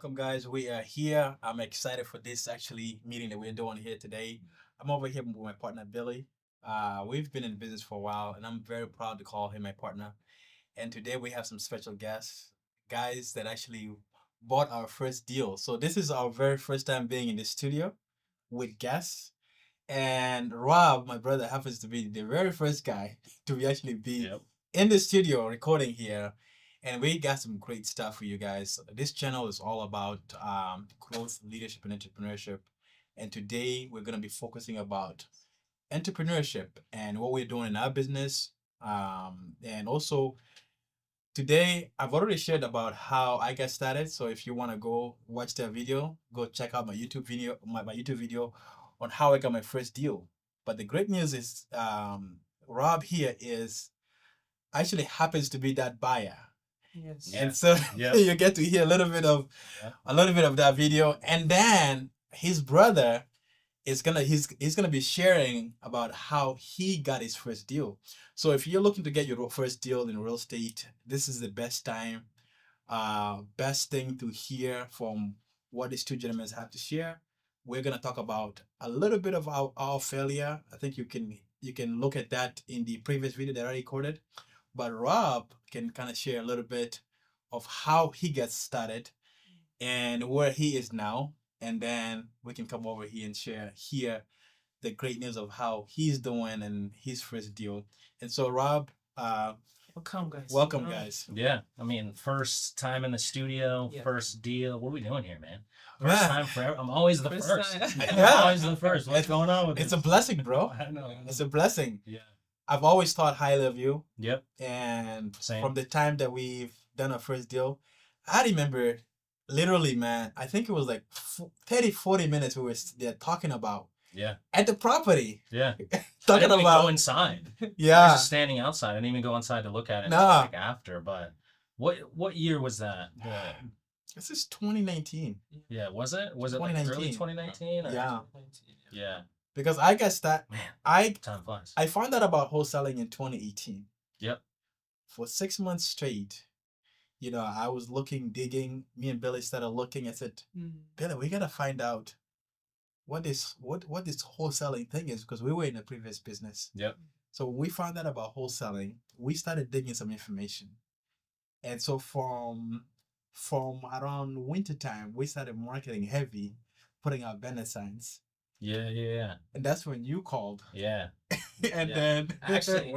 welcome, guys. We are here. I'm excited for this actually meeting that we're doing here today. I'm over here with my partner Billy. We've been in business for a while, and I'm very proud to call him my partner. And today we have some special guests, guys that actually bought our first deal. So this is our very first time being in the studio with guests. And Rob, my brother, happens to be the very first guy to actually be Yep. in the studio recording here. And we got some great stuff for you guys. This channel is all about growth, leadership, and entrepreneurship. And today we're going to be focusing about entrepreneurship and what we're doing in our business. And also today I've already shared about how I got started. So if you want to go watch that video, go check out my YouTube video on how I got my first deal. But the great news is Rob here is actually happens to be that buyer. Yes. And so Yep. you get to hear Yeah. a little bit of that video. And then his brother is he's gonna be sharing about how he got his first deal. So if you're looking to get your first deal in real estate, this is the best time, best thing to hear from what these two gentlemen have to share. We're gonna talk about a little bit of our failure. I think you can look at that in the previous video that I recorded. But Rob can kind of share a little bit of how he gets started and where he is now. And then we can come over here and share here the great news of how he's doing and his first deal. And so, Rob, Welcome, guys. welcome, guys. Yeah. I mean, first time in the studio, Yeah. first deal. What are we doing here, man? First Man, time forever. I'm always the First first. time. I'm Yeah. always the first. What's going on with it's a this? blessing, bro. I know. It's a blessing. Yeah. I've always thought highly of you. Yep. And Same. from the time that we've done our first deal, I remember literally, man, I think it was like 30, 40 minutes we were there talking about Yeah. at the property. Yeah. I Talking didn't even go about, inside. I was yeah. just standing outside. I didn't even go inside to look at it. Nah. Like after. But what year was that? This is 2019. Yeah. Was it? Was it like early 2019. 2019? Yeah. Yeah. Because I guess that Man, I time flies. I found out about wholesaling in 2018. Yep. For 6 months straight, I was looking, digging. Me and Billy started looking. I said, Billy, we gotta find out what this wholesaling thing is because we were in a previous business. Yep. So when we found out about wholesaling, we started digging some information. And so from around winter time, we started marketing heavy, putting out banner signs. Yeah. And that's when you called. Yeah. And Yeah. then Actually,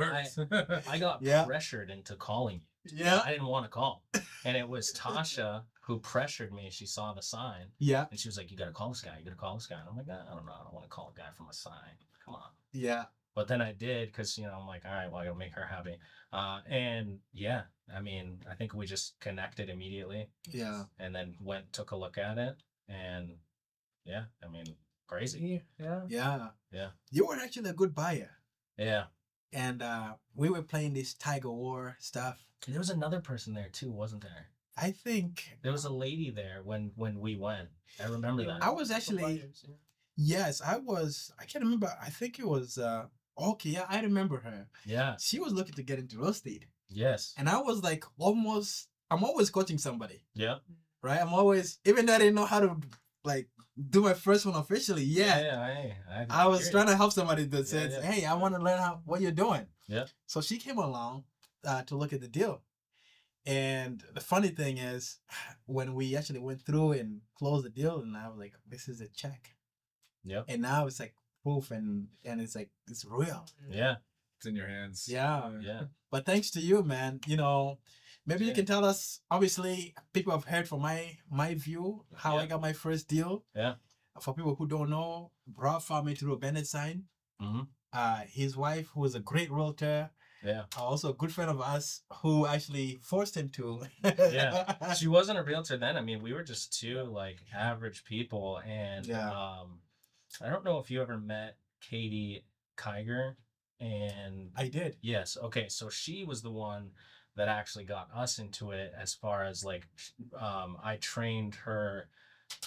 I got Yeah. pressured into calling you. yeah. I didn't want to call. And it was Tasha who pressured me. She saw the sign Yeah. and she was like, you got to call this guy. You got to call this guy. And I'm like, I don't know. I don't want to call a guy from a sign. Come on. Yeah. But then I did because, I'm like, all right, well, I got to make her happy. And yeah, I mean, I think we just connected immediately Yeah. and then took a look at it. And yeah, I mean, crazy. Yeah. Yeah. Yeah. You were actually a good buyer. Yeah. And we were playing this Tiger War stuff. There was another person there too, wasn't there? I think There was a lady there when we went. I remember that. I was actually yes, I can't remember. I think it was okay, yeah, I remember her. Yeah. She was looking to get into real estate. Yes. And I was like I'm always coaching somebody, Yeah. right? I'm always even though I didn't know how to like do my first one officially yet. I was trying to help somebody that said, yeah. hey, I want to learn what you're doing. Yeah. So she came along to look at the deal. And the funny thing is, when we actually went through and closed the deal, and I was like, this is a check. Yep. And now it's like proof and it's like, it's real. Yeah. It's in your hands. Yeah. Yeah. But thanks to you, man, maybe you Yeah. can tell us, obviously, people have heard from my view, how I Yeah. got my first deal. Yeah. For people who don't know, Rob found me through a Bennett sign. Mm-hmm. His wife, who is a great realtor, Yeah. also a good friend of us, who actually forced him to. Yeah. She wasn't a realtor then. I mean, we were just two like average people. And Yeah. I don't know if you ever met Katie Kiger. And I did. yes. Okay. So she was the one that actually got us into it as far as like, I trained her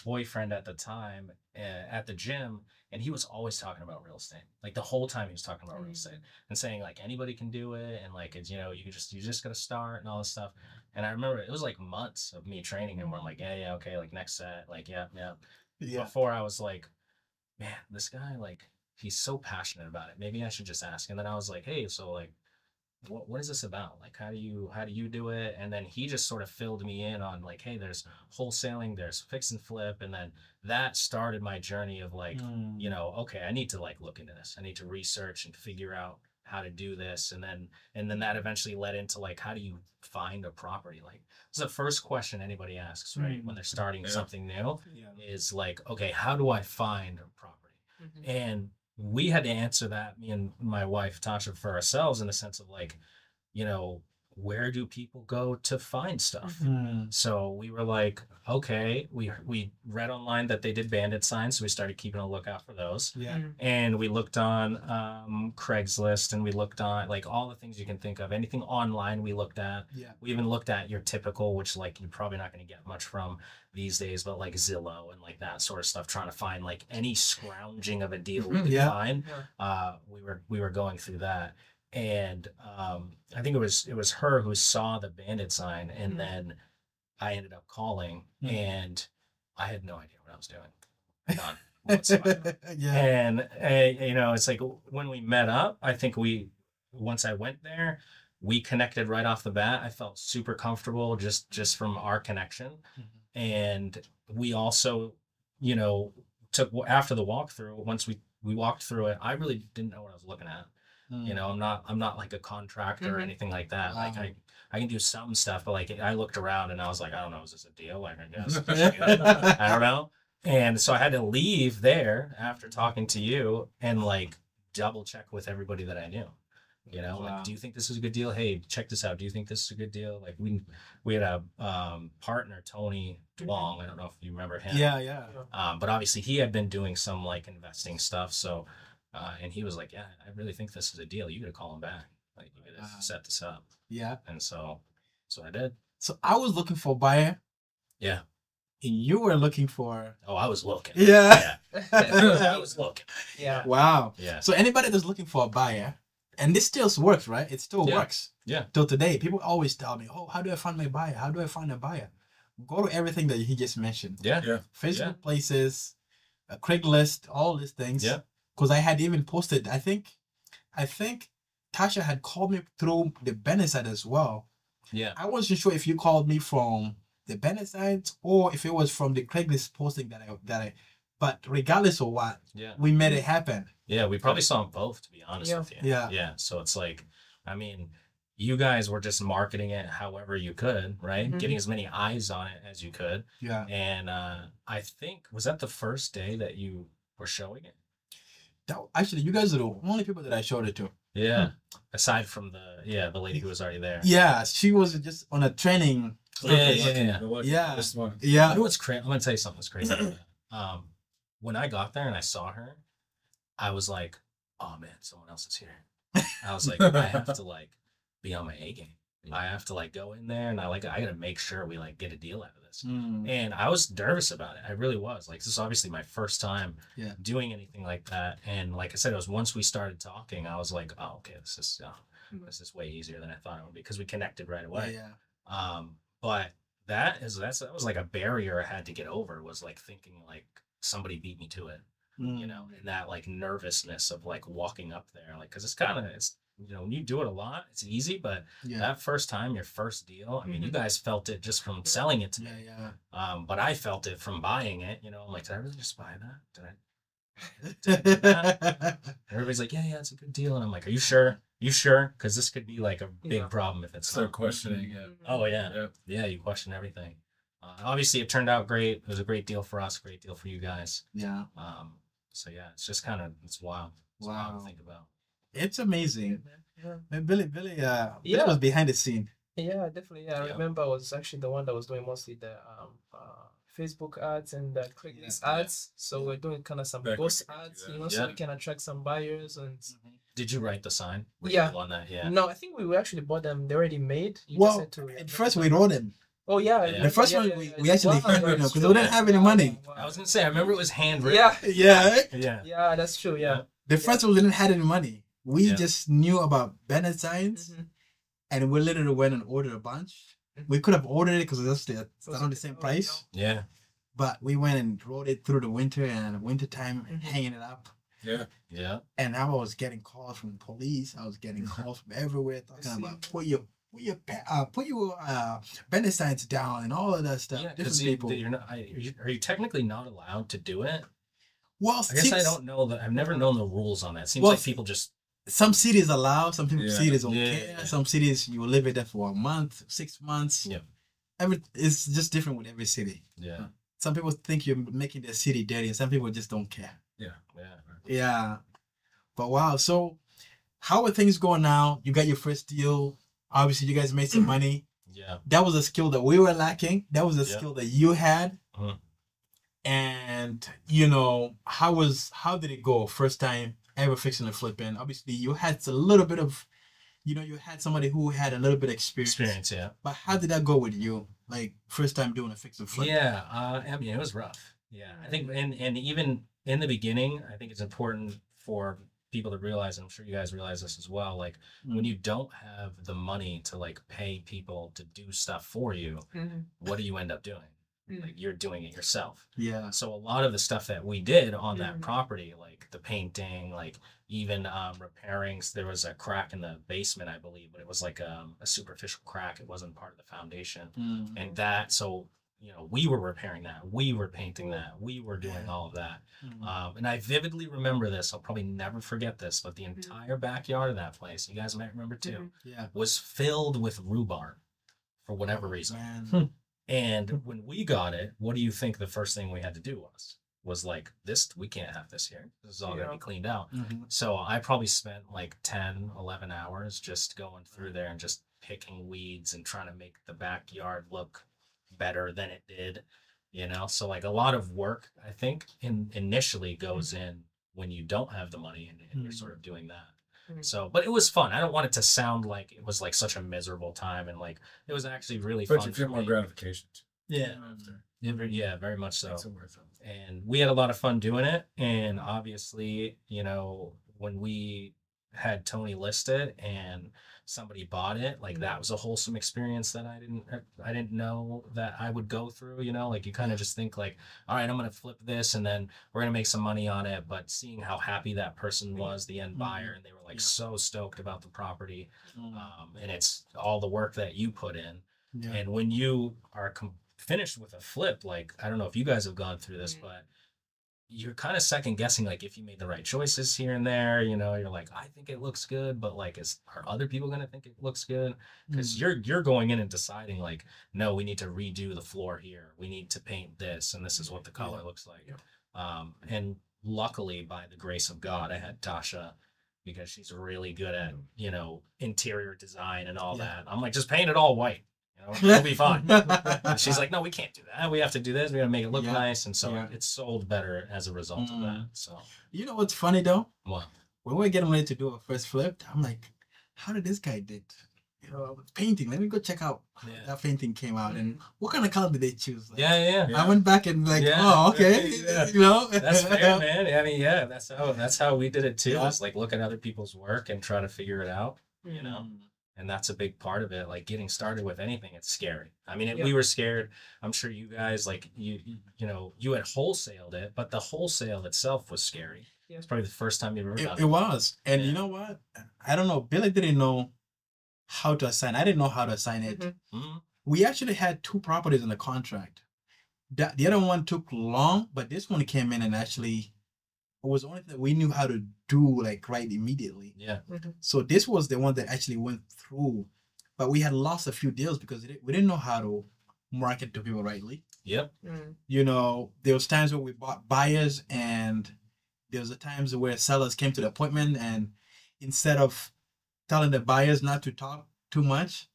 boyfriend at the time at the gym, and he was always talking about real estate. Like the whole time he was talking about real estate and saying like anybody can do it, and like it's you just gotta start and all this stuff. And I remember it was like months of me training him where I'm like, yeah, okay, like next set, like, yeah. Yeah. Before I was like, man, this guy, like, he's so passionate about it. Maybe I should just ask. And then I was like, hey, so like, what is this about? Like, how do you do it? And then he just sort of filled me in on like, hey, there's wholesaling, there's fix and flip. And then that started my journey of like, okay, I need to like look into this. I need to research and figure out how to do this. And then that eventually led into like, how do you find a property? Like, it's the first question anybody asks, right? When they're starting something new is like, okay, how do I find a property? And we had to answer that, me and my wife Tasha, for ourselves, in the sense of like, where do people go to find stuff? So we were like, okay, we read online that they did bandit signs, so we started keeping a lookout for those. And we looked on Craigslist, and we looked on like all the things you can think of, anything online we looked at. We even looked at your typical, which like you're probably not going to get much from these days, but like Zillow and like that sort of stuff, trying to find like any scrounging of a deal we could find. We were going through that. And I think it was her who saw the bandit sign, and then I ended up calling, and I had no idea what I was doing, none whatsoever. And it's like when we met up, I think once I went there, we connected right off the bat. I felt super comfortable just from our connection, and we also, took after the walkthrough. Once we walked through it, I really didn't know what I was looking at. I'm not like a contractor or anything like that. Like I can do some stuff, but like I looked around and I was like, I don't know, is this a deal? Like, I guess I don't know. And so I had to leave there after talking to you and like double check with everybody that I knew. Like, do you think this is a good deal? Hey, check this out. Do you think this is a good deal? Like we had a partner, Tony Dwong. I don't know if you remember him. Yeah. But obviously he had been doing some like investing stuff. So and he was like, yeah, I really think this is a deal. You got to call him back. Like, you got to set this up. Yeah. And so I did. So I was looking for a buyer. Yeah. And you were looking for... Oh, I was looking. Yeah. I was looking. Yeah. Wow. Yeah. So anybody that's looking for a buyer, and this still works, right? It still works. Yeah. Till today, people always tell me, oh, how do I find my buyer? How do I find a buyer? Go to everything that he just mentioned. Yeah. Facebook places, Craigslist, all these things. Yeah. Because I had even posted, I think Tasha had called me through the Bennett side as well. Yeah. I wasn't sure if you called me from the Bennett side or if it was from the Craigslist posting that I but regardless of what, we made it happen. Yeah, we probably saw them both, to be honest with you. Yeah. Yeah. So it's like, I mean, you guys were just marketing it however you could, right? Getting as many eyes on it as you could. Yeah. And I think, was that the first day that you were showing it? Actually, you guys are the only people that I showed it to. Yeah. Aside from the lady who was already there. Yeah, she was just on a training. Yeah. Yeah. You know what's crazy? I'm gonna tell you something that's crazy about that. When I got there and I saw her, I was like, oh man, someone else is here. I was like, I have to like be on my A game. I have to like go in there and I gotta make sure we like get a deal out of this. And I was nervous about it. I really was. Like, this is obviously my first time doing anything like that. And like I said, it was once we started talking, I was like, oh, okay, this is way easier than I thought it would be, because we connected right away. But that was like a barrier I had to get over, was like thinking like somebody beat me to it, and that like nervousness of like walking up there, like, because it's when you do it a lot, it's easy, but that first time, your first deal, I mean, you guys felt it just from selling it to me. But I felt it from buying it. I'm like, did I really just buy that? Did I do that? Everybody's like, yeah, it's a good deal, and I'm like, are you sure? You sure? Because this could be like a big problem if it's Start questioning. Oh yeah, you question everything. Obviously, it turned out great. It was a great deal for us, great deal for you guys. So yeah, it's just it's wild. It's wild to think about. It's amazing. Billy, this was behind the scene. Yeah, definitely. I remember I was actually the one that was doing mostly the Facebook ads and the Craigslist ads. So we're doing kind of some ghost ads, so we can attract some buyers. And did you write the sign? Were you on that? Yeah. No, I think we actually bought them. They're already made. At first we wrote them. Oh yeah. The first one we actually because we didn't have any money. I was gonna say, I remember it was handwritten. Yeah, that's true. Yeah. The first one we didn't have any money. We just knew about Bennett signs, and we literally went and ordered a bunch. We could have ordered it because it's around the same price. Yeah. But we went and rode it through the winter and winter time, hanging it up. Yeah. Yeah. And I was getting calls from the police. I was getting calls from everywhere talking about put your bandit signs down and all of that stuff. Yeah, because you're not. Are you technically not allowed to do it? Well, I guess I don't know that. I've never known the rules on that. It seems like people just. Some cities allow. Some people cities don't care. Yeah. Some cities you will live it there for a month, 6 months. Yeah. It's just different with every city. Yeah. Some people think you're making their city dirty, and some people just don't care. Yeah. Yeah. Yeah. But wow. So, how are things going now? You got your first deal. Obviously, you guys made some money. Yeah. That was a skill that we were lacking. That was a skill that you had. Uh-huh. And how did it go? First time ever fixing a flip in. Obviously, you had a little bit of, you had somebody who had a little bit of experience. Yeah. But how did that go with you? Like first time doing a fix and flip. Yeah. I mean, it was rough. Yeah. I think, and even in the beginning, I think it's important for people to realize, and I'm sure you guys realize this as well, like when you don't have the money to like pay people to do stuff for you, what do you end up doing? Like you're doing it yourself. Yeah. So a lot of the stuff that we did on that property, like the painting, like even repairing, there was a crack in the basement, I believe, but it was like a superficial crack. It wasn't part of the foundation. And that, so we were repairing that, we were painting that, we were doing all of that. And I vividly remember this. I'll probably never forget this, but the entire backyard of that place, you guys might remember too, was filled with rhubarb for whatever reason. And when we got it, what do you think the first thing we had to do was like, this, we can't have this here. This is all going to be cleaned out. So I probably spent like 10, 11 hours just going through there and just picking weeds and trying to make the backyard look better than it did, So like a lot of work, I think, initially goes in when you don't have the money and you're sort of doing that. So, but it was fun. I don't want it to sound like it was like such a miserable time, and like it was actually really fun. But you feel more gratification. Yeah, yeah, very much so. And we had a lot of fun doing it. And obviously, when we had Tony listed and somebody bought it, like that was a wholesome experience that I didn't know that I would go through. Like you kind of just think like, all right, I'm gonna flip this and then we're gonna make some money on it. But seeing how happy that person was, the end buyer, and they were like so stoked about the property, and it's all the work that you put in. And when you are finished with a flip, like I don't know if you guys have gone through this, but you're kind of second guessing, like if you made the right choices here and there, you're like, I think it looks good, but like, are other people going to think it looks good? Because you're going in and deciding like, no, we need to redo the floor here. We need to paint this, and this is what the color looks like. And luckily, by the grace of God, I had Tasha, because she's really good at, interior design and all that. I'm like, just paint it all white. It'll be fine. And she's like, no, we can't do that. We have to do this. We got to make it look nice. And so it's sold better as a result of that. So, you know what's funny though? What? When we're getting ready to do our first flip, I'm like, how did this guy did? Painting. Let me go check out how that painting came out and what kind of color did they choose? Like, I went back and like, oh, okay, That's fair, man. I mean, that's how we did it too. Is like look at other people's work and try to figure it out. And that's a big part of it. Like getting started with anything, it's scary. I mean, we were scared. I'm sure you guys, like you had wholesaled it, but the wholesale itself was scary. It's probably the first time you've ever done it. It was. And you know what? I don't know. Billy didn't know how to assign. I didn't know how to assign it. We actually had 2 properties in the contract. The other one took long, but this one came in and actually it was the only thing we knew how to do like right immediately. So this was the one that actually went through, but we had lost a few deals because we didn't know how to market to people rightly. There was times when we bought buyers and there was times where sellers came to the appointment and instead of telling the buyers not to talk too much,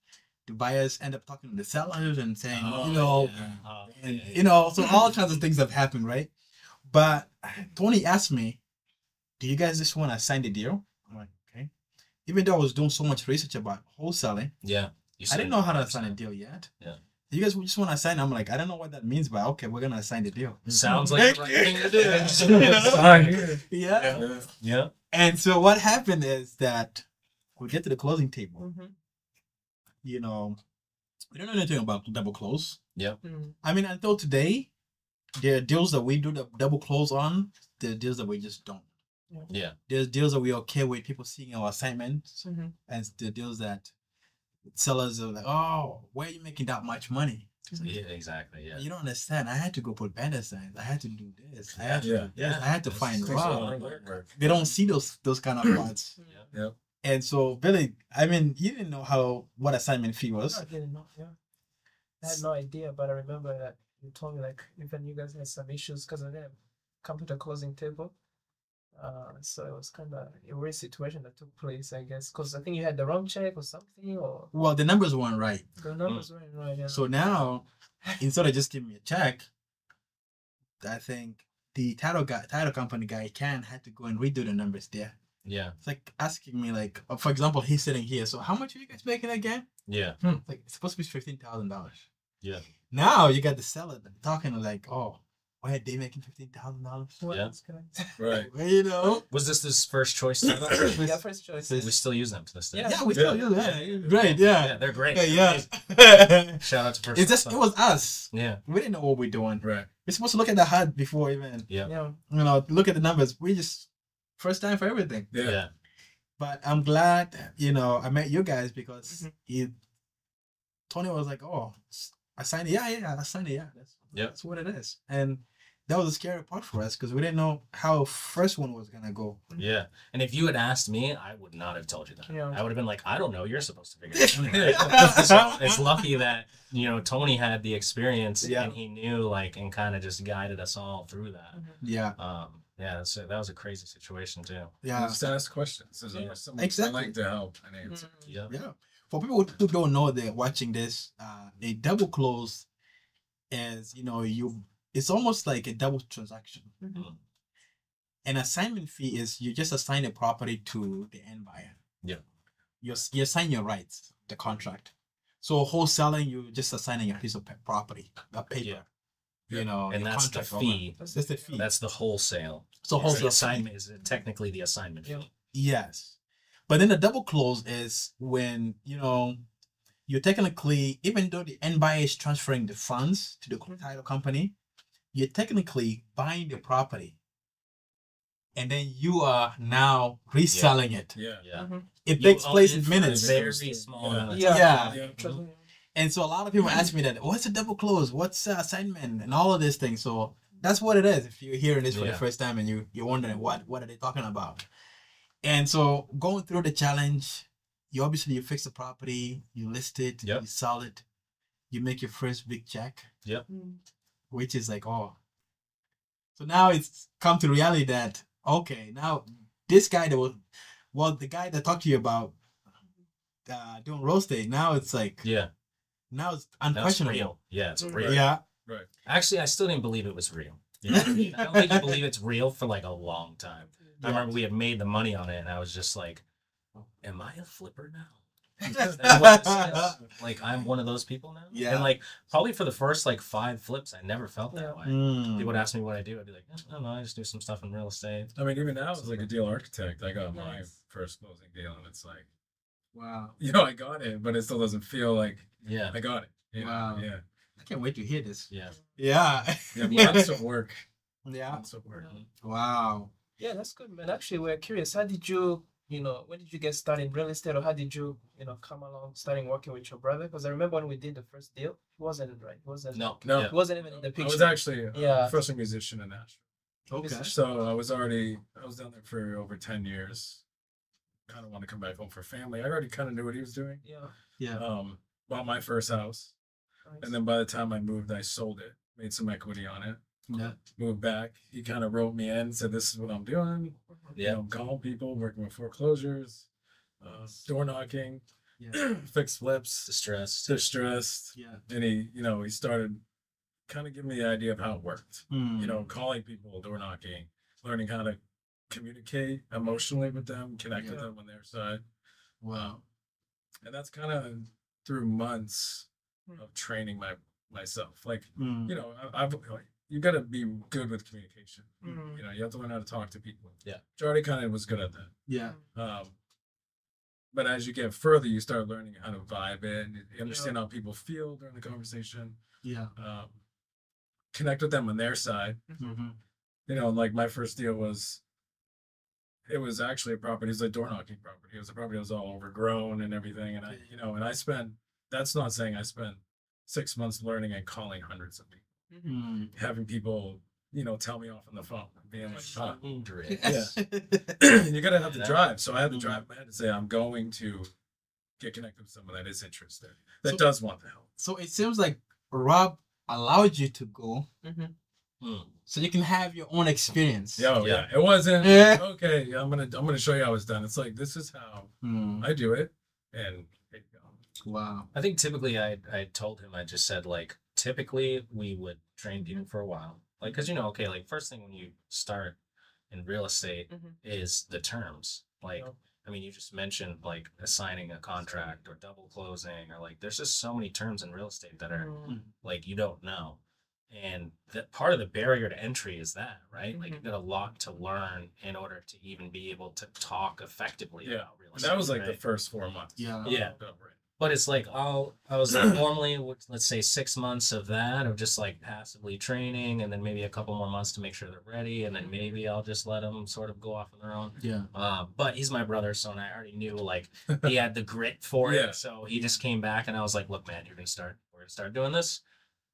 the buyers end up talking to the sellers and saying, so all kinds of things have happened, right? But Tony asked me, do you guys just want to sign the deal? I'm like, okay. Even though I was doing so much research about wholesaling, I didn't know how to sign a deal yet. You guys just want to sign? I'm like, I don't know what that means, but okay, we're going to sign the deal. Sounds like the right thing to do. Yeah. And so what happened is that we get to the closing table. We don't know anything about double close. Yep. I mean, until today, there are deals that we do the double close on. There are deals that we just don't. Yeah. There's deals that we're okay with people seeing our assignments, Mm-hmm. and the deals that sellers are like, oh, where are you making that much money? Yeah, exactly. Yeah. You don't understand. I had to go put banner signs. I had to do this. I had to Yeah. do this. I had to find Takes a Rob. lot of work. They don't see those kind of parts. Yeah. And so, Billy, I mean, you didn't know what assignment fee was. I didn't know. Yeah, I had no idea, but I remember that you told me like even you guys had some issues because I didn't come to the closing table. So it was kind of a weird situation that took place, I guess, because I think you had the wrong check or something, or Well, the numbers weren't right. the numbers weren't right. Yeah. So now, instead of just giving me a check, I think the title company guy had to go and redo the numbers there. Yeah. It's like asking me, like, for example, he's sitting here. So how much are you guys making again? Yeah. Like, it's supposed to be $15,000. Yeah. Now you got the seller talking like, oh, why are they making $15,000? What Yeah. else can I- Right. Well, you know. Was this first choice title? Yeah, first choice. We still use them to this day. Yeah. Yeah, we still use that. Right, Yeah, yeah. they're great. Yeah. Shout out to first. It's just, it was us. Yeah. We didn't know what we're doing. Right. We're supposed to look at the HUD before even, Yeah. Yeah. look at the numbers. We just, first time for everything. Yeah. Yeah. But I'm glad, I met you guys because Mhm. Tony was like, oh, I signed it. Yeah, I signed it. Yeah, Yep. that's what it is. And that was a scary part for us because we didn't know how first one was going to go. Yeah. And if you had asked me, I would not have told you that. Yeah. I would have been like, I don't know. You're supposed to figure it out. So it's lucky that, Tony had the experience Yeah. and he knew, and kind of just guided us all through that. Yeah, Yeah, that was a crazy situation too. yeah, Just ask questions. There's Yeah. always someone Exactly. I like to help and answer. Yeah. yeah. For people who don't know, they're watching this, a double close is, it's almost like a double transaction. Mhm. An assignment fee is you just assign a property to the end buyer. Yeah. You assign your rights, the contract. So wholesaling, you just assigning a piece of property, a paper. Yeah. your And that's the contract over. fee. That's the fee. That's the wholesale. so The wholesale assignment is technically the assignment Yeah. fee. Yes. But then the double close is when, you're technically, even though the end buyer is transferring the funds to the title company, you're technically buying the property. And then you are now reselling it. Yeah. Yeah. Mhm. It You takes own place it in for a minutes. very small Yeah. amount of Yeah. Yeah. Yeah. Trust me. And so a lot of people ask me that, what's a double close? What's assignment? And all of these things. So that's what it is. If you're hearing this for the Yeah. first time and you're wondering what are they talking about? And so going through the challenge, you fix the property, you list it, Yep. you sell it, you make your first big check, Mm. which is like, oh. So now it's come to reality that, okay, now this guy the guy that talked to you about doing real estate, now it's like, Yeah. now it's That's unquestionable. real. Yeah, it's Mm. real. Yeah. Right. Actually, I still didn't believe it was real. You know what I mean? I don't think you believe it's real for a long time. I remember we had made the money on it, and I was just like, "Am I a flipper now?" Is that what this is? I'm one of those people now. Yeah. And probably for the first 5 flips, I never felt that Yeah. way. Mm. People would ask me what I do. I'd be like, I don't know. I just do some stuff in real estate. I mean, even now, as a deal architect, I got my Nice. first closing deal, and it's like, Wow. I got it, but it still doesn't feel like Yeah. I got it. Wow. Yeah. I can't wait to hear this. Yeah. Yeah. Yeah. Lots of work. Yeah. Lots of work. Wow. Yeah, that's good, man. Actually, we're curious. How did you, when did you get started in real estate, or how did you, come along starting working with your brother? Because I remember when we did the first deal, he wasn't right. He wasn't. No. No. Yeah. He wasn't even in the I picture. was actually Yeah. a professional musician in Nashville. Okay. So I was down there for over 10 years. Kind of want to come back home for family. I already kind of knew what he was doing. Yeah. Yeah. Bought my first house. Nice. And then by the time I moved, I sold it, made some equity on it, Yeah. moved back. He kind of wrote me in, said, this is what I'm doing. Yeah. I'm calling people, working with foreclosures, door knocking, Yeah. fixed flips, Distressed. distressed. Yeah. And he started kind of giving me the idea of how it worked. Mm. Calling people, door knocking, learning how to communicate emotionally with them, connect with Yeah. them on their side. Wow. And that's kind of through months of training myself. Mm. I've you got to be good with communication. Mm. You have to learn how to talk to people. Yeah. Jordy kind of was good at that. Yeah. but as you get further, you start learning how to vibe it, and you understand how people feel during the conversation. Yeah. Connect with them on their side. Mm-hmm. You know, like my first deal was, it was actually a property. It was a door knocking property. It was a property that was all overgrown and everything. And and I spent, that's not saying I spent 6 months learning and calling hundreds of people, Mm. having people, tell me off on the phone, being like, "Huh." Hundred. You gotta have the drive. So I had the drive. I had to say, I'm going to get connected with someone that is interested, that So- does want the help. So it seems like Rob allowed you to go Mm. so you can have your own experience. Yeah. It wasn't Yeah. okay. I'm gonna show you how it's done. It's like, this is how Mm. I do it, and here you go. Wow. I think typically I told him, I just said, like, typically we would train people for a while. Like, because, okay, like, first thing when you start in real estate is the terms. Like, Yeah. I mean, you just mentioned, like, assigning a contract or double closing, or, like, there's just so many terms in real estate that are, like, you don't know. And that part of the barrier to entry is that, right? Like, you've got a lot to learn in order to even be able to talk effectively Yeah. about real And estate. that was like right? the first 4 months. Yeah. Yeah. Right. But it's like I was like, normally, let's say 6 months of that, of just like passively training, and then maybe a couple more months to make sure they're ready, and then maybe I'll just let them sort of go off on their own. Yeah. But he's my brother, so, and I already knew, like, he had the grit for Yeah. it. So he just came back, and I was like, look, man, we're gonna start doing this,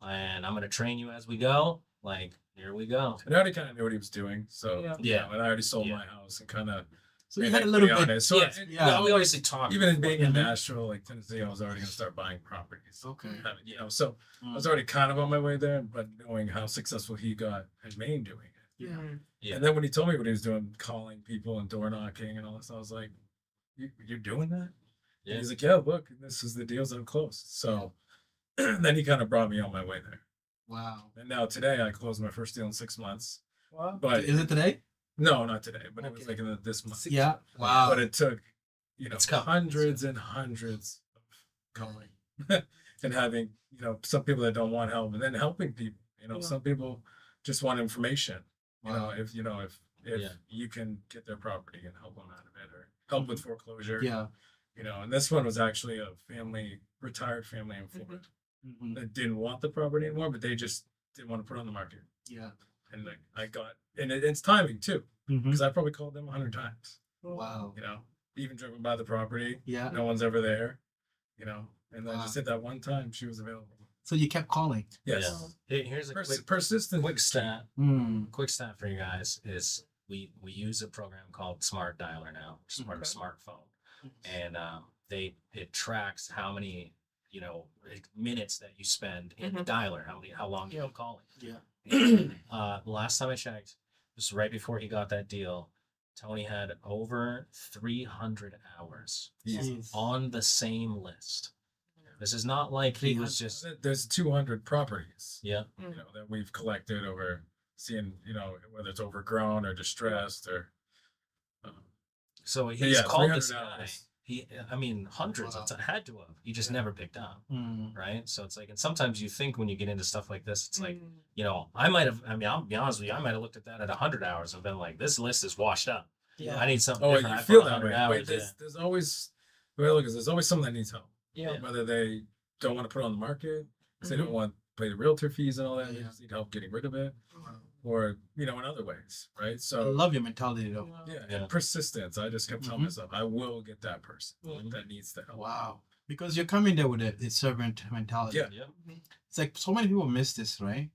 and I'm gonna train you as we go. Like, here we go. And I already kind of knew what he was doing, so Yeah. and I already sold Yeah. my house and kind of. So you had a little bit. So Yeah. Yeah. We obviously talked. even in being in Mhm. Nashville, like Tennessee, I was already gonna start buying properties. Okay. So I was already kind of on my way there, but knowing how successful he got in Maine doing it. Yeah. And then when he told me what he was doing, calling people and door knocking and all this, I was like, "You're doing that?" Yeah. And he's like, "Yeah, look, this is the deals I've closed." So then he kind of brought me on my way there. Wow. And now today I closed my first deal in 6 months. Wow. But Is it today? no, not today, but it was Okay. like in this month. Yeah. Wow. But it took, It's coming. hundreds and hundreds of going and having, some people that don't want help, and then helping people. Yeah. Some people just want information. Wow. If Yeah. you can get their property and help them out of it, or help with foreclosure. Yeah. And this one was actually a retired family in Florida Mhm. that didn't want the property anymore, but they just didn't want to put it on the market. Yeah. And it's timing too, Mhm. because I probably called them 100 times. Wow. Even driven by the property, Yeah. no one's ever there, and then Wow. just at that one time she was available. So you kept calling. Yes. Yeah. Here's a Persistent. quick stat. Mm. Quick stat for you guys is we use a program called Smart Dialer now, which is part of smartphone, and it tracks how many minutes that you spend in the dialer, how long you've been calling. Yeah. The last time I checked, just right before he got that deal, Tony had over 300 hours Jeez. on the same list. This is not like he was just There's 200 properties, yeah. that we've collected over seeing, whether it's overgrown or distressed or. So he's yeah, called 300 this guy. hours. Hundreds. Wow. It had to have. He just never picked up. Mm. Right. So it's like, and sometimes you think when you get into stuff like this, it's like, I might have. I mean, I'll be honest with you. I might have looked at that at 100 hours and been like, this list is washed up. Yeah. I need something Oh, different. you I feel put that 100 way. hours, Wait, there's always, the way I look is there's always someone that needs help. Yeah. Whether they don't want to put it on the market, because they Mm-hmm. don't want to pay the realtor fees and all that, they Yeah. just need help getting rid of it, or in other ways, right? I So love your mentality though. yeah, Yeah. and persistence. I just kept telling Mhm. myself, I will get that person Mhm. that needs the help. Wow. Because you're coming there with a servant mentality. Yeah. Yeah. It's like so many people miss this, right?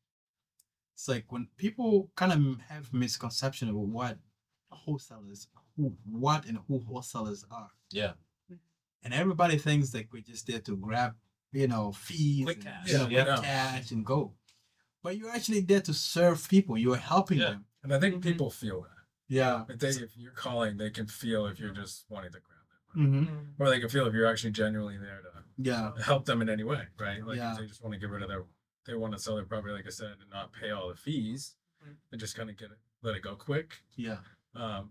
It's like when people kind of have misconception of what wholesalers, who wholesalers are, Yeah. and everybody thinks like we're just there to grab, fees, Quick and, cash. quick Yeah. cash and go. But you're actually there to serve people. You're helping Yeah. them. And I think Mhm. people feel that. Yeah. If you're calling, they can feel if you're just wanting to grab it, Mm-hmm. or they can feel if you're actually genuinely there to Yeah. help them in any way, right? Like Yeah. if they just want to get rid of they want to sell their property, like I said, and not pay all the fees, Mhm. and just kind of let it go quick. Yeah.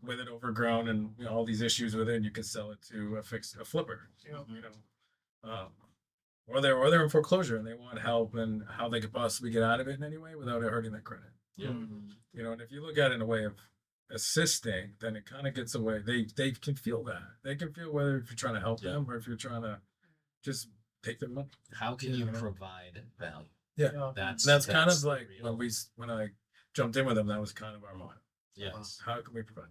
With it overgrown and all these issues with it, and you can sell it to a flipper, Yeah. or they're in foreclosure and they want help and how they could possibly get out of it in any way without it hurting their credit. Yeah. Mm. And if you look at it in a way of assisting, then it kind of gets away. They can feel that. They can feel whether if you're trying to help Yeah. them or if you're trying to just take their money. How can you Yeah. provide value? Yeah. Yeah. That's kind of like real. when I jumped in with them, that was kind of our motto. Yes. How can we provide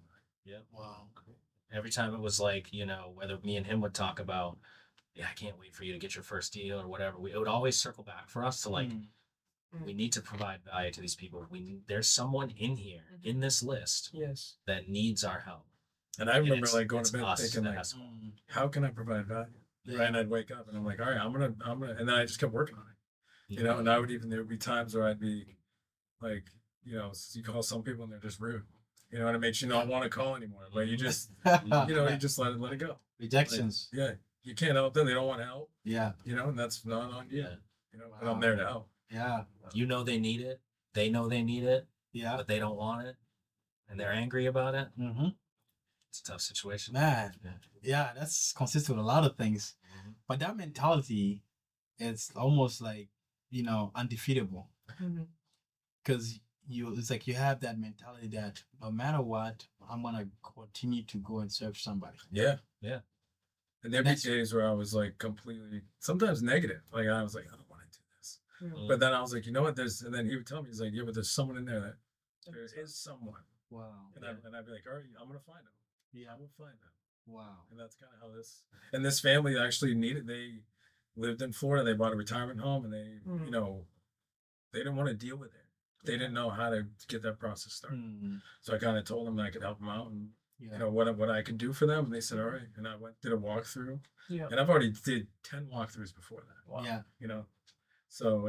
value? Wow. Every time it was like, whether me and him would talk about, yeah, I can't wait for you to get your first deal or whatever. It would always circle back for us to like, we need to provide value to these people. There's someone in here in this list Yes. that needs our help. And I remember it's- like going it's to bed us thinking that like, has- how can I provide value? Yeah. Right. And I'd wake up and I'm like, all right, I'm gonna, and then I just kept working on it. You know, and there would be times where I'd be like, you call some people and they're just rude. You know, and it makes you not want to call anymore. But you just, you just let it go. Rejections. Like, yeah, you can't help them. They don't want to help. Yeah. And that's not on you. Yeah. But I'm there to help. Yeah. They need it. They know they need it, Yeah. but they don't want it. And they're angry about it. Mm-hmm. It's a tough situation. Man. Yeah. Yeah, that's consistent with a lot of things. Mhm. But that mentality is almost like, undefeatable. Mhm. Because it's like you have that mentality that no matter what, I'm gonna continue to go and serve somebody. Yeah. Yeah. And there'd be days where I was like completely, sometimes negative. Like I was like, I don't want to do this. Mm. But then I was like, you know what? And then he would tell me, he's like, yeah, but there's someone in there that there is someone. Wow. And I'd be like, all right, I'm gonna find him. Yeah. I will find him. Wow. And that's kind of how this family actually they lived in Florida. They bought a retirement home and they, they didn't want to deal with it. They didn't know how to get that process started. Mm. So I kind of told them that I could help them out and, Yeah. what I could do for them. And they said, all right. And I did a walkthrough. Yeah. And I've already did 10 walkthroughs before that. Wow. Yeah. So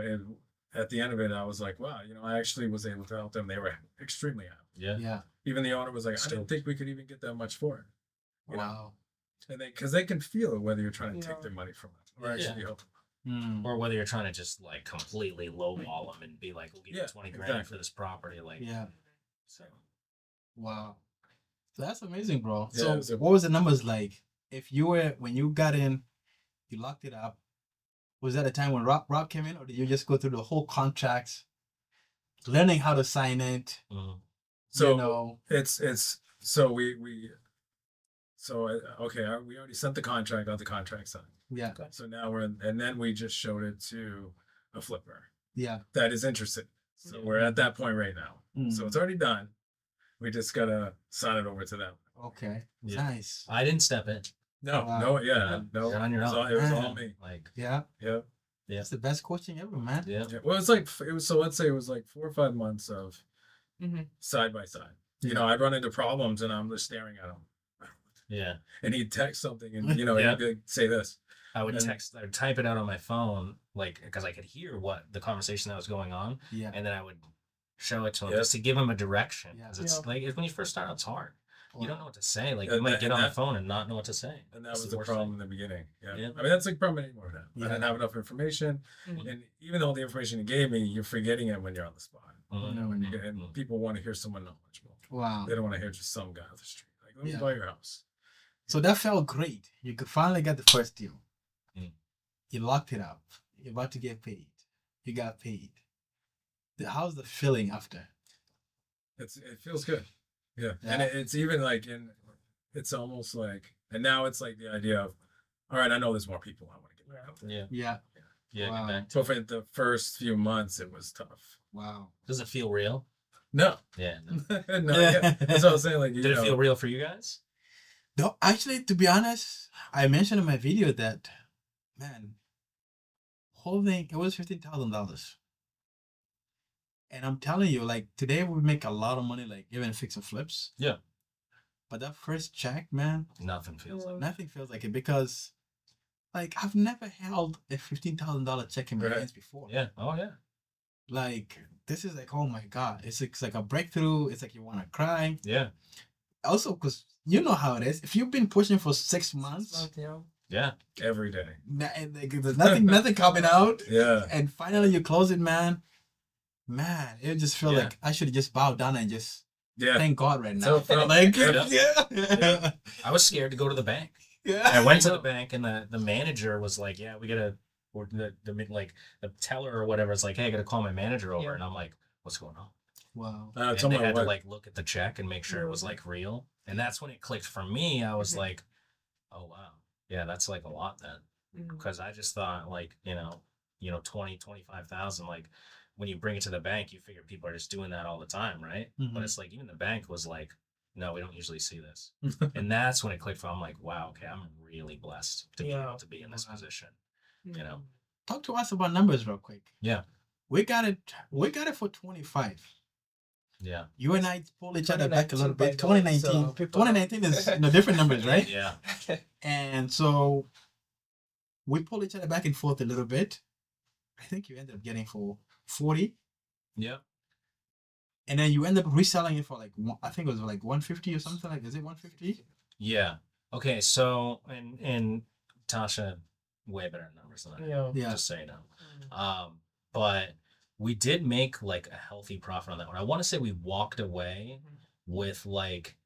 at the end of it, I was like, wow, I actually was able to help them. They were extremely happy. Yeah. Yeah. Even the owner was like, I didn't Stoked. think we could even get that much for it. You know? Wow. And because they can feel it whether you're trying to Yeah. take their money from them or Yeah. actually help them. Mm. Or whether you're trying to just like completely lowball them and be like, we'll give you Yeah, 20 grand exactly. for this property. Like, Yeah. so Wow. So that's amazing, bro. Yeah, So it was a- what was the numbers like? When you got in, you locked it up. Was that a time when Rob came in, or did you just go through the whole contracts, learning how to sign it? mhm. So it's so we already sent the contract, got the contract signed. Yeah. So now and then we just showed it to a flipper Yeah. that is interested. So Yeah. we're at that point right now. Mm. So it's already done. We just gotta sign it over to them. Okay. Yeah. Nice. I didn't step in. No, Wow. no, yeah, no. You're on your it was own. all, it was all Man. me. Like, Yeah. Yeah. Yeah. That's the best coaching ever, man. yeah. Yeah. Well, let's say it was like 4 or 5 months of Mm-hmm. side by side. Yeah. I'd run into problems and I'm just staring at him. Yeah. And he'd text something and, Yeah. he'd be like, say this. I would And- type it out on my phone, like, because I could hear what the conversation that was going on. Yeah. And then I would show it to him Yep. just to give him a direction. Yeah. 'Cause it's Yeah. like, when you first start out, it's hard. You don't know what to say. Like, And you might that- get and on the that- phone and not know what to say. And that That's was the worst problem thing. in the beginning. Yeah. Yeah. I mean, that's like problem anymore now. Yeah. I didn't have enough information. Mhm. And even though the information you gave me, you're forgetting it when you're on the spot. Mhm. When you get, and Mhm. people want to hear someone knowledgeable. Wow. They don't want to hear just some guy off the street. Like, let me Yeah. buy your house. So that felt great. You could finally get the first deal. Mm. You locked it up. You're about to get paid. You got paid. How's the feeling after? It feels good. Yeah. Yeah. And it's even like it's almost like, and now it's like the idea of, all right, I know there's more people I want to get back out there. Yeah. Yeah. Yeah. Wow. Get back. So for the first few months, it was tough. Wow. Does it feel real? No. Yeah. No. No, yeah. That's what I was saying. Like, Did it feel real for you guys? No, actually, to be honest, I mentioned in my video that, man, holding it was $15,000, and I'm telling you, like today we make a lot of money, like even fix and flips. Yeah. But that first check, man, Nothing feels like nothing feels like it because, like, I've never held a $15,000 check in my Right. hands before. Yeah. Oh, yeah. Like this is like, oh my god, it's like a breakthrough. It's like you want to cry. Yeah. Also, because you know how it is. If you've been pushing for 6 months. Yeah. every day. And like, there's nothing coming out, Yeah. and finally you close it, man. It just feel Yeah. like I should just bow down and just Yeah. thank God right So now. it felt- Like, Yeah. yeah. I was scared to go to the bank. Yeah. I went to the bank and the manager was like, yeah, we gotta, or the teller or whatever is like, hey, I gotta call my manager over. Yeah. And I'm like, what's going on? Wow. I And told they my had to wife. like look at the check and make sure it was like real. And that's when it clicked for me. I was like, oh wow. Yeah, that's like a lot then. Because I just thought like, 20, 25,000, like when you bring it to the bank, you figure people are just doing that all the time, right? Mhm. But it's like even the bank was like, no, we don't usually see this. And that's when it clicked for I'm like, wow, okay, I'm really blessed to be able to be in this position. You know? Talk to us about numbers real quick. Yeah. We got it for 25. Yeah. You and I pull each other back a little 2019, bit. by the way, 2019. so people 2019 is different numbers, right? Yeah. And so we pull each other back and forth a little bit. I think you ended up getting for 40. Yeah. And then you end up reselling it for like, I think it was like 150 or something like, is it 150? Yeah. Okay. So, and Tasha, way better numbers than I. Yeah. Just so you know. But we did make like a healthy profit on that one. I want to say we walked away with like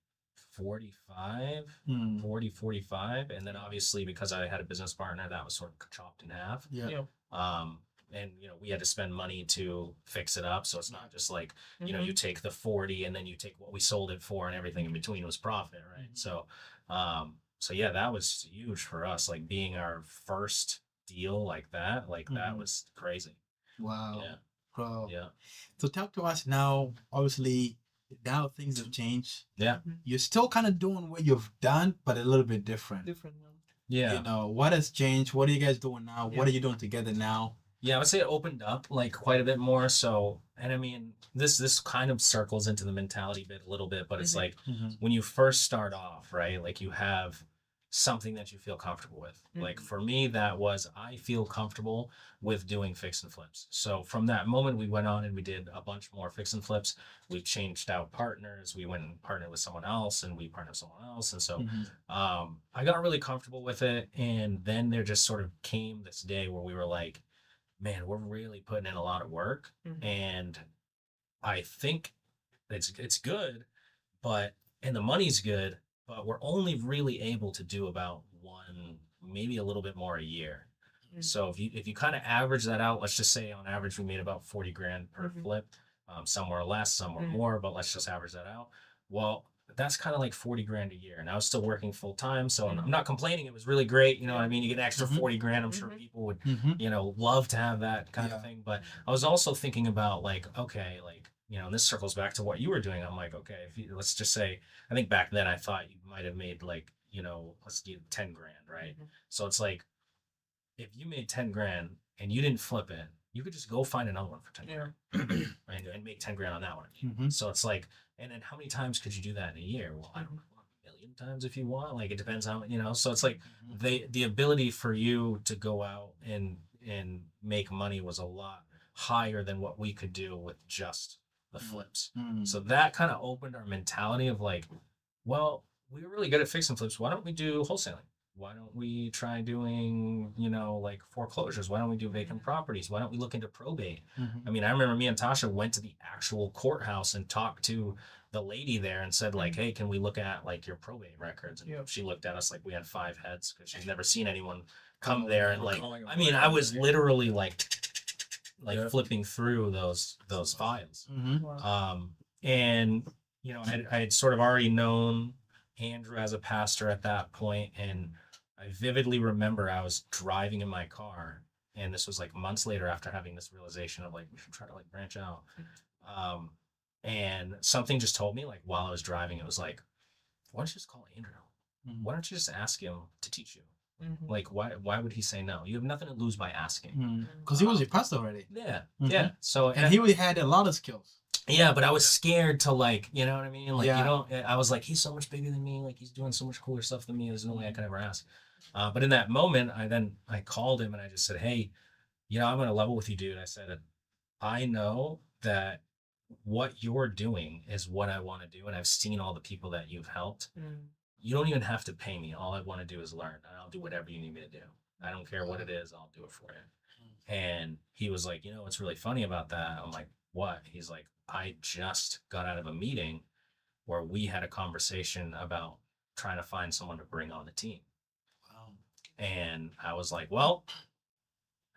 45, 40, 45. And then obviously because I had a business partner, that was sort of chopped in half. Yeah. And we had to spend money to fix it up, so it's not just like you take the 40 and then you take what we sold it for and everything in between was profit, right? So yeah, that was huge for us, like being our first deal like that, that was crazy. Wow. Yeah. Bro. Yeah. So talk to us now. Obviously, now things have changed. Yeah. You're still kind of doing what you've done, but a little bit different. Yeah. What has changed? What are you guys doing now? What are you doing together now? Yeah, I would say it opened up like quite a bit more. So, and I mean, this kind of circles into the mentality bit a little bit, but it's like when you first start off, right? Like you have something that you feel comfortable with. Like for me, that was I feel comfortable with doing fix and flips. So from that moment, we went on and we did a bunch more fix and flips. We changed out partners. We went and partnered with someone else, and we partnered with someone else. And so I got really comfortable with it. And then there just sort of came this day where we were like, man, we're really putting in a lot of work, and I think it's good, and the money's good, but we're only really able to do about one, maybe a little bit more a year. So if you kind of average that out, let's just say on average we made about 40 grand per flip, somewhere less, somewhere more, but let's just average that out. Well, that's kind of like 40 grand a year. And I was still working full time. So I'm not complaining. It was really great. You know what I mean? You get an extra 40 grand. I'm sure people would, love to have that kind of thing. But I was also thinking about like, okay, like, and this circles back to what you were doing. I'm like, okay, let's just say, I think back then I thought you might have made like, let's do 10 grand, right? So it's like, if you made 10 grand and you didn't flip it, you could just go find another one for 10 grand and make 10 grand on that one. So it's like, and then how many times could you do that in a year? Well, I don't know, a million times if you want. Like it depends how, so it's like the ability for you to go out and make money was a lot higher than what we could do with just the flips. So that kind of opened our mentality of like, well, we were really good at fixing flips. Why don't we do wholesaling? Why don't we try doing, like foreclosures? Why don't we do vacant properties? Why don't we look into probate? I mean, I remember me and Tasha went to the actual courthouse and talked to the lady there and said like, hey, can we look at like your probate records? And she looked at us like we had 5 heads because she's never seen anyone come there and like, I mean, I was literally like flipping through those files. And, I had sort of already known Andrew as a pastor at that point, and I vividly remember I was driving in my car, and this was like months later after having this realization of like we should try to like branch out. And something just told me like while I was driving, it was like, why don't you just call Andrew? Why don't you just ask him to teach you? Like why would he say no? You have nothing to lose by asking. Because he was your pastor already. Yeah. Yeah. So and he really had a lot of skills. Yeah, but I was scared to like, you know what I mean? Like, I was like, he's so much bigger than me. Like, he's doing so much cooler stuff than me. There's no way I could ever ask. But in that moment, I called him and I just said, hey, I'm going to level with you, dude. I said, I know that what you're doing is what I want to do. And I've seen all the people that you've helped. You don't even have to pay me. All I want to do is learn. And I'll do whatever you need me to do. I don't care what it is. I'll do it for you. And he was like, what's really funny about that? I'm like, what? He's like, I just got out of a meeting where we had a conversation about trying to find someone to bring on the team. Wow. And I was like, well,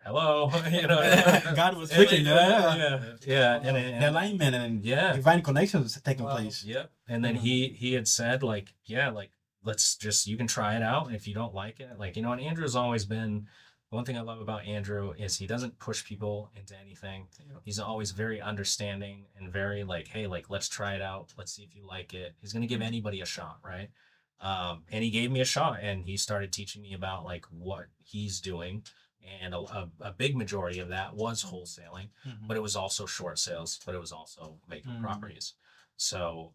hello, you know. God was And speaking. and The alignment and yeah, divine connections taking Wow. place. yep. And then he had said like, yeah, like let's just you can try it out, and if you don't like it, like you know. And Andrew's always been one thing I love about Andrew is he doesn't push people into anything. Yeah. He's always very understanding and very like, hey, like let's try it out, let's see if you like it. He's gonna give anybody a shot, right? And he gave me a shot, and he started teaching me about like what he's doing, and a big majority of that was wholesaling, but it was also short sales, but it was also vacant properties. So,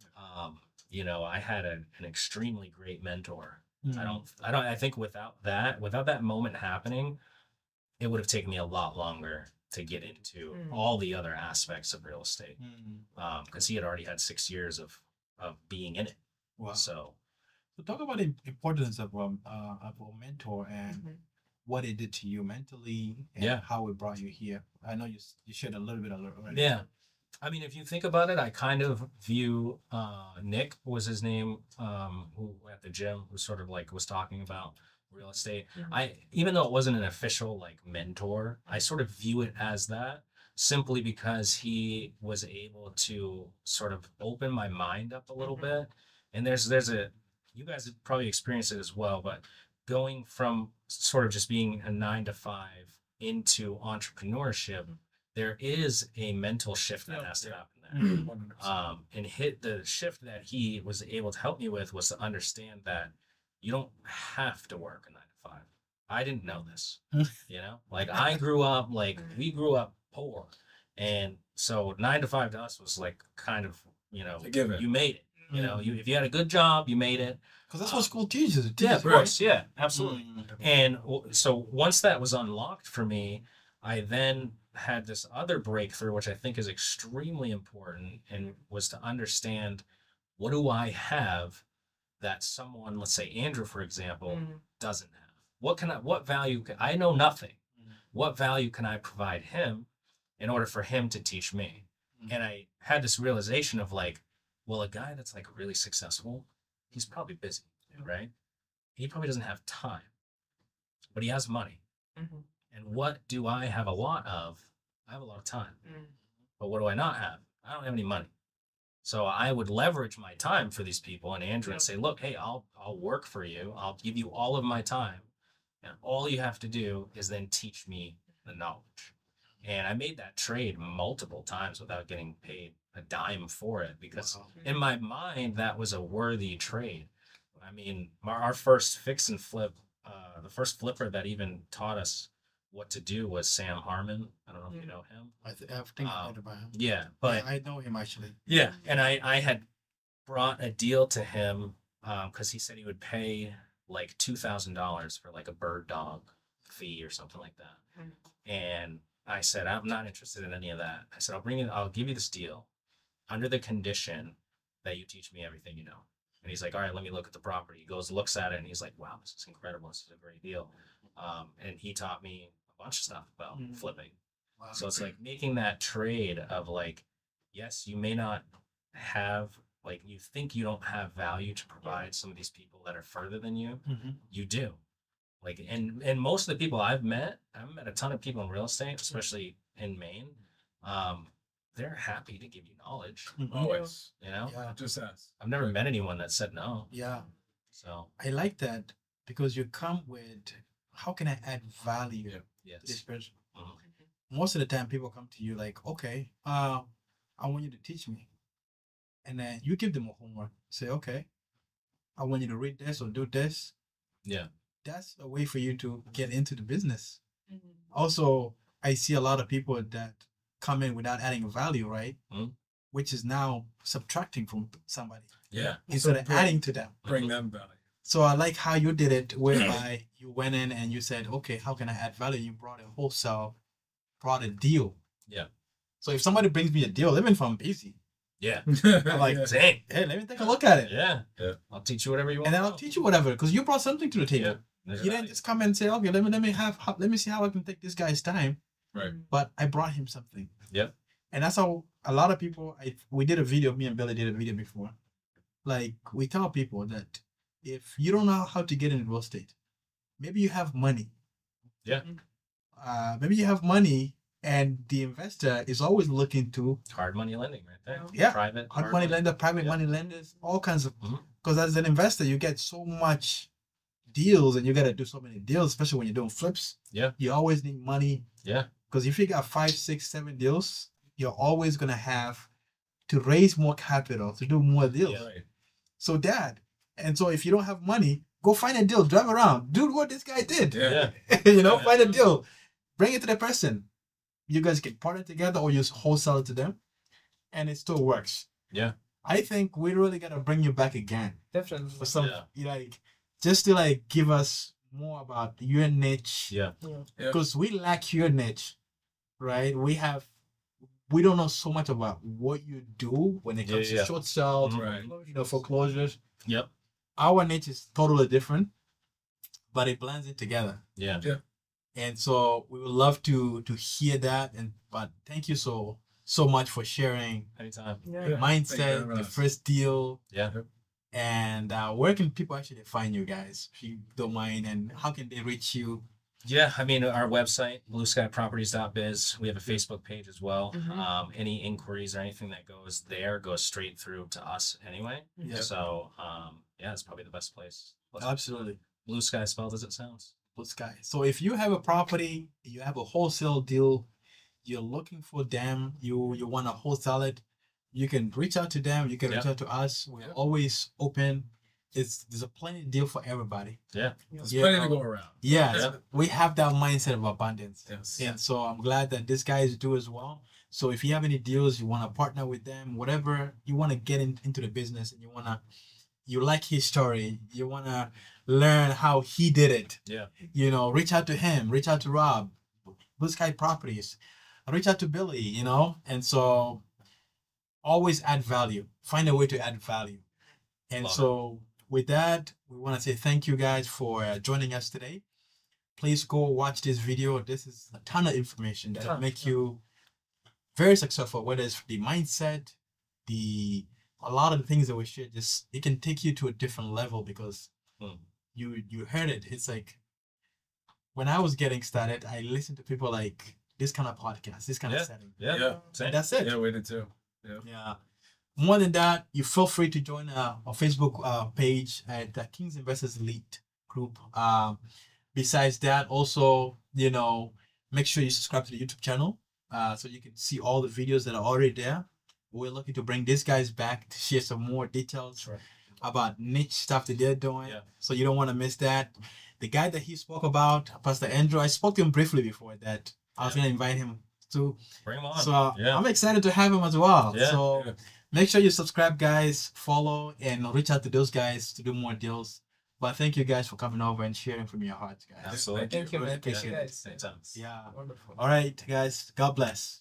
you know, I had an extremely great mentor. I think without that moment happening, it would have taken me a lot longer to get into all the other aspects of real estate. Because he had already had 6 years of being in it. Wow. So talk about the importance of a mentor and what it did to you mentally and how it brought you here. I know you shared a little bit already. yeah. I mean, if you think about it, I kind of view Nick was his name, who at the gym, who sort of like was talking about real estate. Even though it wasn't an official like mentor, I sort of view it as that simply because he was able to sort of open my mind up a little bit. And there's a you guys have probably experienced it as well, but going from sort of just being a 9 to 5 into entrepreneurship, there is a mental shift that has to happen there. And the shift that he was able to help me with was to understand that you don't have to work a 9 to 5. I didn't know this, you know, like I grew up, like we grew up poor. And so 9 to 5 to us was like kind of, you know, you made it, you know, if you had a good job, you made it. Because that's what school teaches. Yeah, of course. Yeah, absolutely. And so once that was unlocked for me, I then had this other breakthrough, which I think is extremely important, and was to understand what do I have that someone, let's say Andrew, for example, doesn't have. What value I know nothing. What value can I provide him in order for him to teach me? And I had this realization of like, well, a guy that's like really successful, he's probably busy, right? He probably doesn't have time, but he has money. And what do I have a lot of? I have a lot of time. But what do I not have? I don't have any money. So I would leverage my time for these people and Andrew and say, look, hey, I'll work for you. I'll give you all of my time. And all you have to do is then teach me the knowledge. And I made that trade multiple times without getting paid a dime for it because in my mind, that was a worthy trade. I mean, our first fix and flip, the first flipper that even taught us what to do was Sam Harmon. I don't know if you know him. I think I heard about him. Yeah, but I know him actually. Yeah, and I had brought a deal to him because he said he would pay like $2,000 for like a bird dog fee or something like that. And I said, I'm not interested in any of that. I said, I'll give you this deal under the condition that you teach me everything you know. And he's like, all right, let me look at the property. He goes, looks at it, and he's like, wow, this is incredible. This is a great deal. And he taught me a bunch of stuff about flipping. Wow. So it's like making that trade of like, yes, you may not have, like, you think you don't have value to provide some of these people that are further than you. You do. Like, and most of the people I've met a ton of people in real estate, especially in Maine. They're happy to give you knowledge. Always. You know? Yeah. Just ask. I've never met anyone that said no. Yeah. So I like that because you come with, how can I add value to this person? Most of the time people come to you like, okay, I want you to teach me. And then you give them a homework. Say, okay, I want you to read this or do this. Yeah. That's a way for you to get into the business. Also, I see a lot of people that come in without adding value, right? Which is now subtracting from somebody. Yeah. Instead of adding to them. Bring them value. So I like how you did it, whereby you went in and you said, okay, how can I add value? You brought a wholesale, brought a deal. Yeah. So if somebody brings me a deal, even if I'm busy, yeah. I'm like, Same. hey, let me take a look at it. Yeah. I'll teach you whatever you want. And then I'll teach you whatever, because you brought something to the table. Yeah. You didn't just come and say, okay, let me see how I can take this guy's time. Right. But I brought him something. Yep. And that's how a lot of people, we did a video, me and Billy did a video before. Like, we tell people that if you don't know how to get into real estate, maybe you have money. Yeah. maybe you have money and the investor is always looking to Hard money lending right there. Yeah. Private hard money lender, private Yeah. money lenders, all kinds of. Mhm. Because as an investor, you get so much deals, and you gotta do so many deals, especially when you're doing flips. Yeah. You always need money. Yeah. Because if you got 5, 6, 7 deals, you're always gonna have to raise more capital to do more deals. Yeah. Right. So and so if you don't have money, go find a deal, drive around, do what this guy did. Yeah. Yeah. Find a deal, bring it to the person. You guys can partner together or just wholesale it to them, and it still works. Yeah. I think we really gotta bring you back again Definitely. for some, Yeah. just to give us more about your niche. Yeah. Yeah. Because we lack your niche, right? We don't know so much about what you do when it comes Yeah. to short sales, Mhm. Right. foreclosures. Yep. Our niche is totally different, but it blends it together. Yeah. And so we would love to hear that. But thank you so much for sharing Anytime. Yeah. Yeah. Thank mindset, you very the much. first deal, Yeah. and where can people actually find you guys, if you don't mind, and how can they reach you? Yeah, I mean, our website, blueskyproperties.biz. We have a Facebook page as well. Mhm. Any inquiries or anything that goes there goes straight through to us anyway. Yeah. So, yeah, it's probably the best place. Absolutely. Blue Sky spelled as it sounds. Blue Sky. So if you have a property, you have a wholesale deal, you're looking for them, you want to wholesale it, you can reach out to them, you can reach Yeah. out to us. We're Yeah. always open. There's a plenty deal for everybody. There's Yeah. plenty to go around. Yes, Yeah. we have that mindset of abundance. Yes. And so I'm glad that these guys do as well. So if you have any deals, you want to partner with them, whatever you want to get into the business, and you like his story, you want to learn how he did it. Yeah. Reach out to him, reach out to Rob, Blue Sky Properties, reach out to Billy. And so always add value. Find a way to add value. And Love so with that, we want to say thank you guys for joining us today. Please go watch this video. This is a ton of information that will Ton, make yeah. you very successful, whether it's the mindset, a lot of the things that we share, just it can take you to a different level because Mm. you heard it. It's like when I was getting started, I listened to people like this kind of podcast, this kind of setting. Yeah. Yeah. Same. And that's it. Yeah, we did too. Yeah. More than that, you feel free to join our Facebook page at the Kings Investors Elite Group. Besides that, also, make sure you subscribe to the YouTube channel so you can see all the videos that are already there. We're looking to bring these guys back to share some more details Sure. about niche stuff that they're doing. Yeah. So you don't want to miss that. The guy that he spoke about, Pastor Andrew, I spoke to him briefly before that. I was Yeah. going to invite him to. Bring them on. So yeah. I'm excited to have him as well. Yeah. So Yeah. make sure you subscribe, guys, follow, and reach out to those guys to do more deals. But thank you guys for coming over and sharing from your hearts, guys. Absolutely. Thank you, man. Thank you, Appreciate it. guys. Anytime. Yeah. Wonderful. All right, guys. God bless.